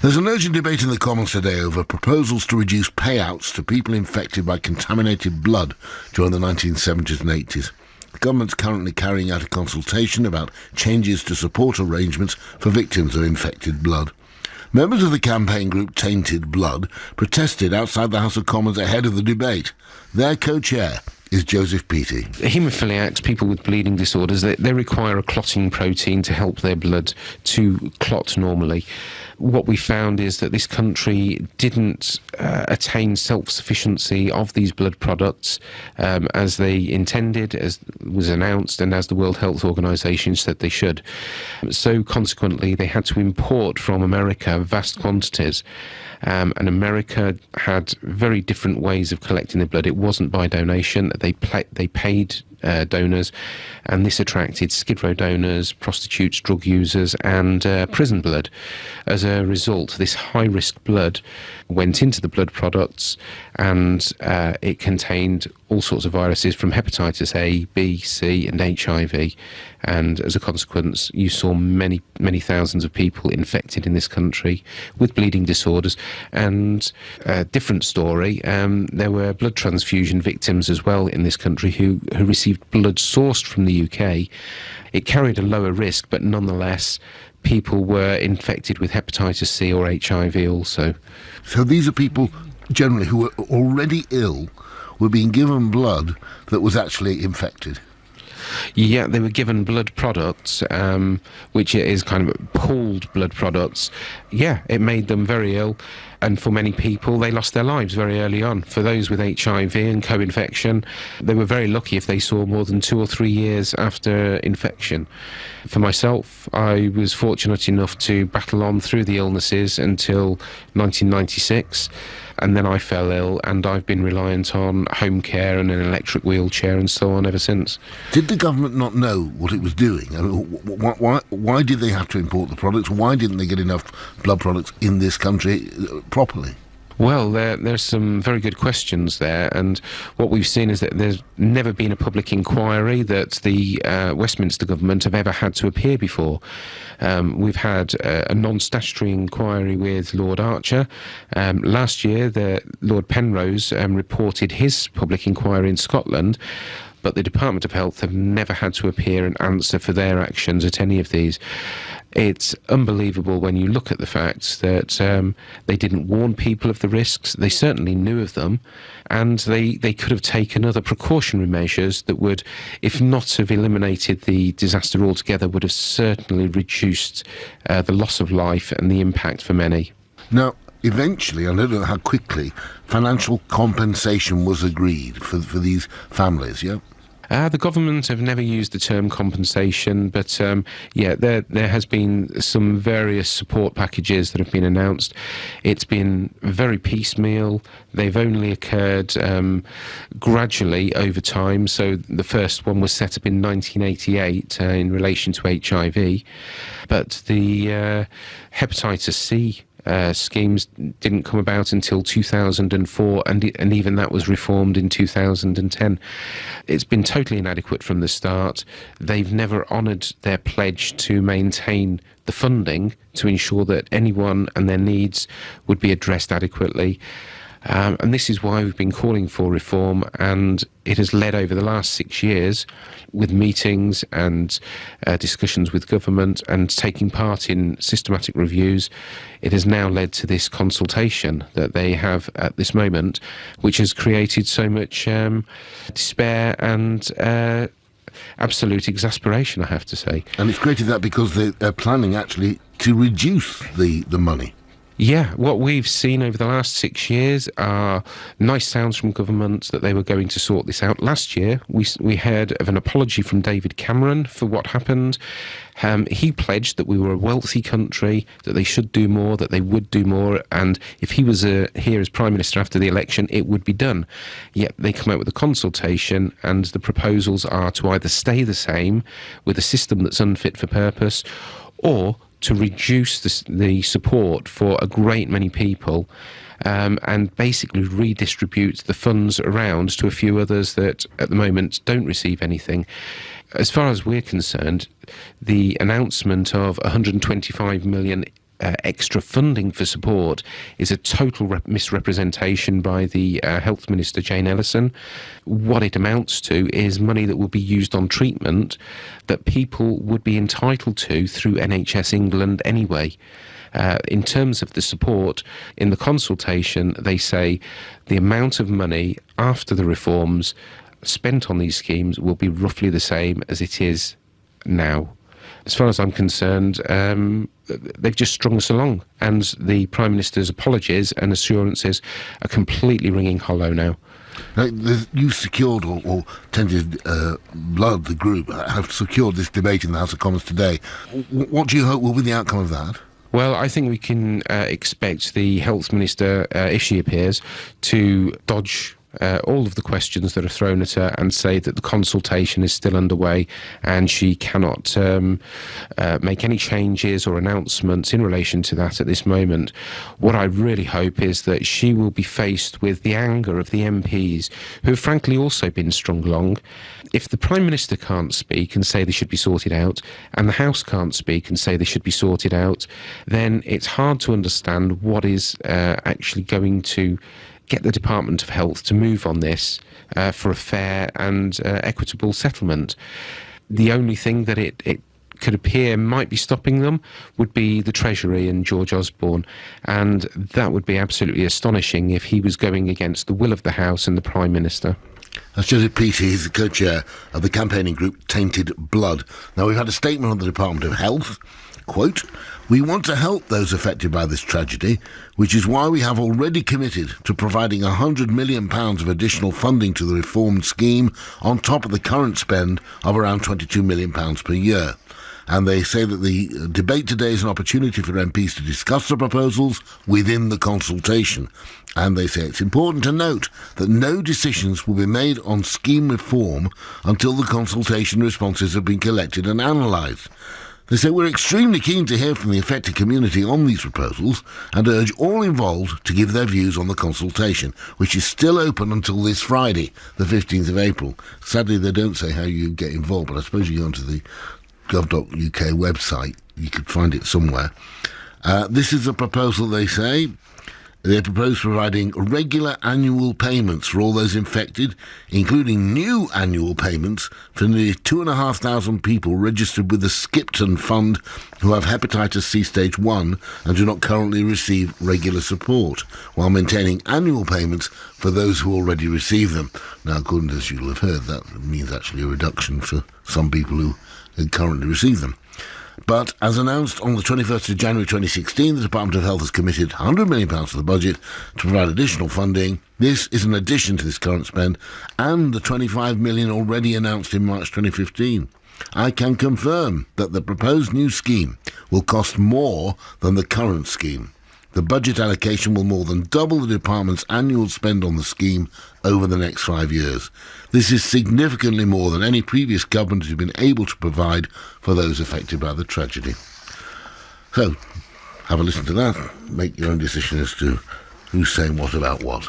There's an urgent debate in the Commons today over proposals to reduce payouts to people infected by contaminated blood during the 1970s and 80s. The government's currently carrying out a consultation about changes to support arrangements for victims of infected blood. Members of the campaign group Tainted Blood protested outside the House of Commons ahead of the debate. Their co-chair is Joseph Peaty. Haemophiliacs, people with bleeding disorders, they require a clotting protein to help their blood to clot normally. What we found is that this country didn't attain self-sufficiency of these blood products as they intended, as was announced, and as the World Health Organization said they should. So consequently, they had to import from America vast quantities. And America had very different ways of collecting their blood. It wasn't by donation. They paid donors, and this attracted Skid Row donors, prostitutes, drug users, and prison blood. As a result, this high-risk blood went into the blood products, and it contained all sorts of viruses from hepatitis A, B, C, and HIV. And as a consequence, you saw many, many thousands of people infected in this country with bleeding disorders. And a different story, there were blood transfusion victims as well in this country who received blood sourced from the UK. It carried a lower risk, but nonetheless, people were infected with hepatitis C or HIV also. So these are people generally who were already ill, were being given blood that was actually infected. Yeah, they were given blood products, which is kind of pooled blood products. Yeah, it made them very ill, and for many people, they lost their lives very early on. For those with HIV and co-infection, they were very lucky if they saw more than 2 or 3 years after infection. For myself, I was fortunate enough to battle on through the illnesses until 1996. And then I fell ill, and I've been reliant on home care and an electric wheelchair and so on ever since. Did the government not know what it was doing? I mean, why did they have to import the products? Why didn't they get enough blood products in this country properly? Well, there's some very good questions there, and what we've seen is that there's never been a public inquiry that the Westminster government have ever had to appear before. We've had a non-statutory inquiry with Lord Archer. Last year, Lord Penrose reported his public inquiry in Scotland, but the Department of Health have never had to appear and answer for their actions at any of these. It's unbelievable when you look at the fact that they didn't warn people of the risks. They certainly knew of them, and they could have taken other precautionary measures that would, if not have eliminated the disaster altogether, would have certainly reduced the loss of life and the impact for many. Now, eventually, I don't know how quickly, financial compensation was agreed for these families, yeah? The government have never used the term compensation, but there has been some various support packages that have been announced. It's been very piecemeal. They've only occurred gradually over time. So the first one was set up in 1988 in relation to HIV, but the hepatitis C schemes didn't come about until 2004, and even that was reformed in 2010. It's been totally inadequate from the start. They've never honoured their pledge to maintain the funding to ensure that anyone and their needs would be addressed adequately. And this is why we've been calling for reform, and it has led over the last 6 years with meetings and discussions with government and taking part in systematic reviews. It has now led to this consultation that they have at this moment, which has created so much despair and absolute exasperation, I have to say. And it's created that because they're planning actually to reduce the money. Yeah, what we've seen over the last 6 years are nice sounds from government that they were going to sort this out. Last year, we heard of an apology from David Cameron for what happened. He pledged that we were a wealthy country, that they should do more, that they would do more, and if he was here as Prime Minister after the election, it would be done. Yet they come out with a consultation, and the proposals are to either stay the same with a system that's unfit for purpose, or to reduce the support for a great many people and basically redistribute the funds around to a few others that at the moment don't receive anything. As far as we're concerned, the announcement of 125 million extra funding for support is a total misrepresentation by the Health Minister, Jane Ellison. What it amounts to is money that will be used on treatment that people would be entitled to through NHS England anyway. In terms of the support, in the consultation, they say the amount of money after the reforms spent on these schemes will be roughly the same as it is now. As far as I'm concerned, they've just strung us along, and the Prime Minister's apologies and assurances are completely ringing hollow now. You secured, or Tended Blood, the group, have secured this debate in the House of Commons today. What do you hope will be the outcome of that? Well, I think we can expect the Health Minister, if she appears, to dodge all of the questions that are thrown at her and say that the consultation is still underway and she cannot make any changes or announcements in relation to that at this moment. What I really hope is that she will be faced with the anger of the MPs who have frankly also been strung along. If the Prime Minister can't speak and say they should be sorted out, and the House can't speak and say they should be sorted out, then it's hard to understand what is actually going to get the Department of Health to move on this for a fair and equitable settlement. The only thing that it could appear might be stopping them would be the Treasury and George Osborne, and that would be absolutely astonishing if he was going against the will of the House and the Prime Minister. That's Joseph Peaty. He's the co-chair of the campaigning group Tainted Blood. Now, we've had a statement from the Department of Health. Quote, "We want to help those affected by this tragedy, which is why we have already committed to providing £100 million of additional funding to the reformed scheme on top of the current spend of around £22 million per year." And they say that the debate today is an opportunity for MPs to discuss the proposals within the consultation. And they say it's important to note that no decisions will be made on scheme reform until the consultation responses have been collected and analysed. They say we're extremely keen to hear from the affected community on these proposals and urge all involved to give their views on the consultation, which is still open until this Friday, the 15th of April. Sadly, they don't say how you get involved, but I suppose you go onto the gov.uk website, you could find it somewhere. This is a proposal, they say. They propose providing regular annual payments for all those infected, including new annual payments for nearly 2,500 people registered with the Skipton Fund who have hepatitis C stage 1 and do not currently receive regular support, while maintaining annual payments for those who already receive them. Now, according to as you'll have heard, that means actually a reduction for some people who currently receive them. But as announced on the 21st of January 2016, the Department of Health has committed £100 million to the budget to provide additional funding. This is in addition to this current spend and the £25 million already announced in March 2015. I can confirm that the proposed new scheme will cost more than the current scheme. The budget allocation will more than double the department's annual spend on the scheme over the next 5 years. This is significantly more than any previous government has been able to provide for those affected by the tragedy. So, have a listen to that. Make your own decision as to who's saying what about what.